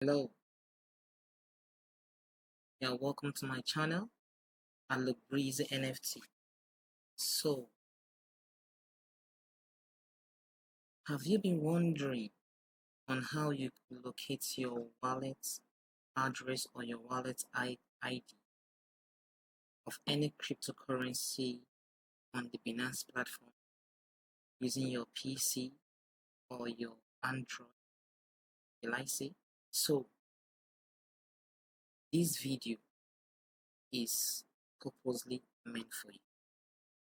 Hello, yeah, welcome to my channel. I look breezy NFT. So, have you been wondering on how you locate your wallet address or your wallet ID of any cryptocurrency on the Binance platform using your PC or your Android device? So, this video is purposely meant for you.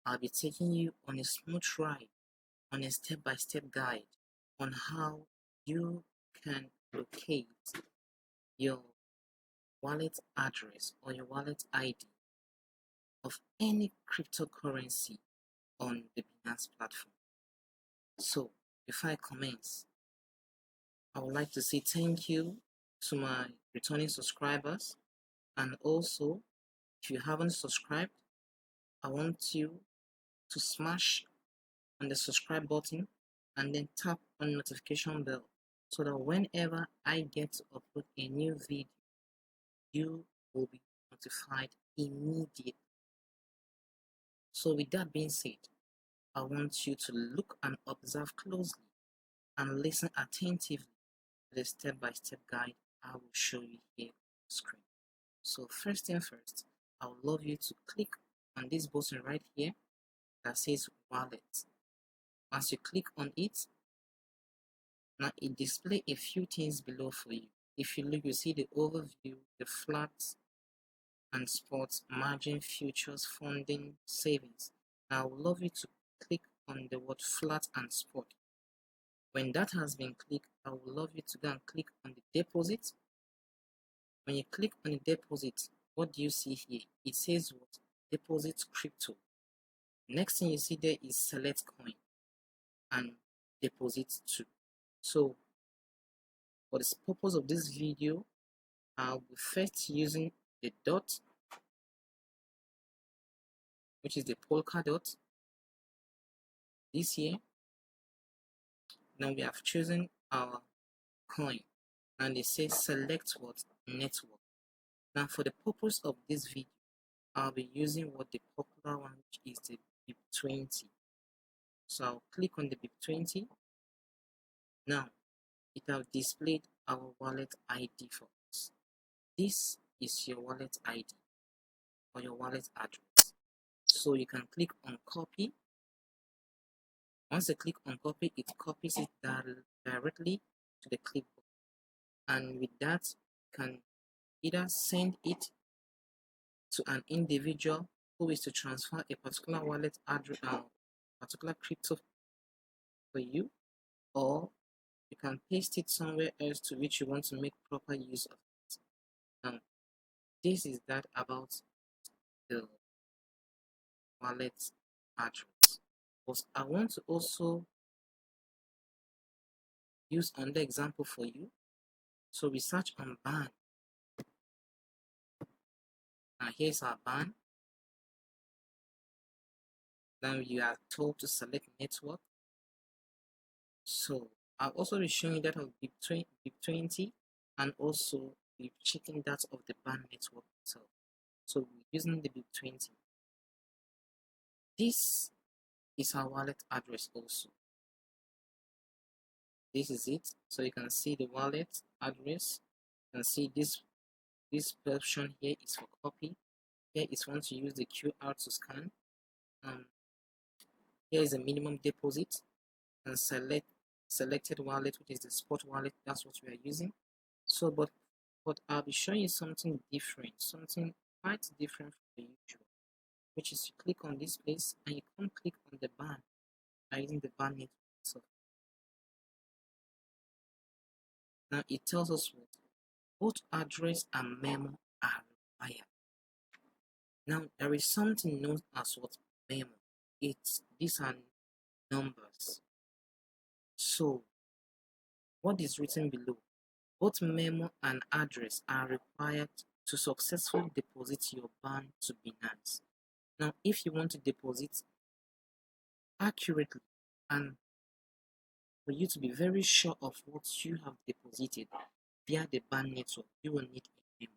I'll be taking you on a smooth ride, on a step-by-step guide on how you can locate your wallet address or your wallet ID of any cryptocurrency on the Binance platform. So, before I commence, I would like to say thank you to my returning subscribers, and also, if you haven't subscribed, I want you to smash on the subscribe button and then tap on notification bell so that whenever I get to upload a new video, you will be notified immediately. So with that being said, I want you to look and observe closely and listen attentively to the step-by-step guide I will show you here on the screen. So first thing first, I would love you to click on this button right here that says wallet. Once you click on it, now it displays a few things below for you. If you look, you see the overview, the flat and sports, margin, futures, funding, savings. Now I would love you to click on the word flat and spot. When that has been clicked, I would love you to go and click on the deposit. When you click on the deposit, what do you see here? It says what? Deposit crypto. Next thing you see there is select coin and deposit to. So for the purpose of this video, I'll be first using the dot, which is the polka dot. This here, now we have chosen our coin, and it says select what? Network. Now for the purpose of this video, I'll be using what the popular one, which is the BIP20. So I'll click on the BIP20. Now it has displayed our wallet ID for us. This is your wallet ID or your wallet address. So you can click on copy. Once you click on copy, it copies it directly to the clipboard. And with that, you can either send it to an individual who is to transfer a particular wallet address, particular crypto for you, or you can paste it somewhere else to which you want to make proper use of it. Now, this is that about the wallet address. But I want to also use another example for you. So we search on ban. Now here's our ban. Then you are told to select network. So I'll also be showing you that of BIP20 and also be checking that of the ban network itself. So we're using the BIP20. This is our wallet address also. This is it. So you can see the wallet address. You can see this option here is for copy. Here is want to use the QR to scan. Here is a minimum deposit, and selected wallet, which is the spot wallet. That's what we are using. So but I'll be showing you something different, something quite different from the usual, which is you click on this place and you can click on the ban by using the ban network itself. Now it tells us what both address and memo are required. Now there is something known as what memo. These are numbers. So what is written below? Both memo and address are required to successfully deposit your ban to Binance. Now, if you want to deposit accurately and for you to be very sure of what you have deposited, via the band network, you will need a memo.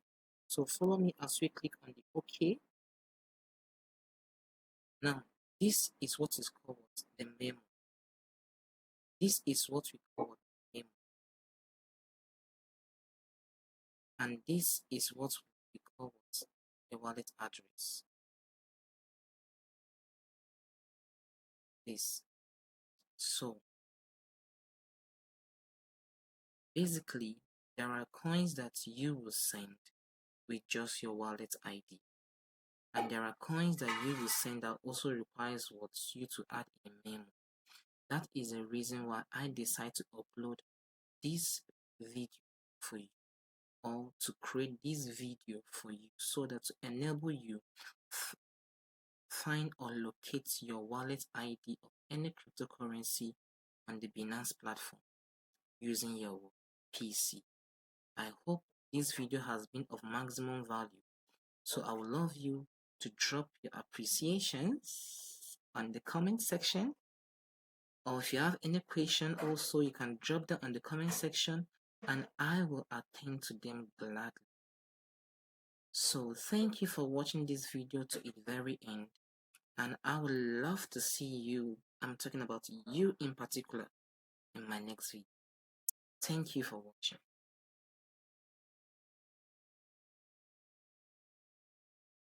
So follow me as we click on the OK. Now, this is what is called the memo. This is what we call the memo. And this is what we call the wallet address. This. So basically, there are coins that you will send with just your wallet ID. And there are coins that you will send that also requires what you to add a memo. That is the reason why I decide to upload this video for you, or to create this video for you, so that to enable you find or locate your wallet ID of any cryptocurrency on the Binance platform using your PC. I hope this video has been of maximum value. So I would love you to drop your appreciations on the comment section, or if you have any question also, you can drop them on the comment section and I will attend to them gladly. So thank you for watching this video to its very end, and I would love to see you, I'm talking about you in particular, in my next video. Thank you for watching.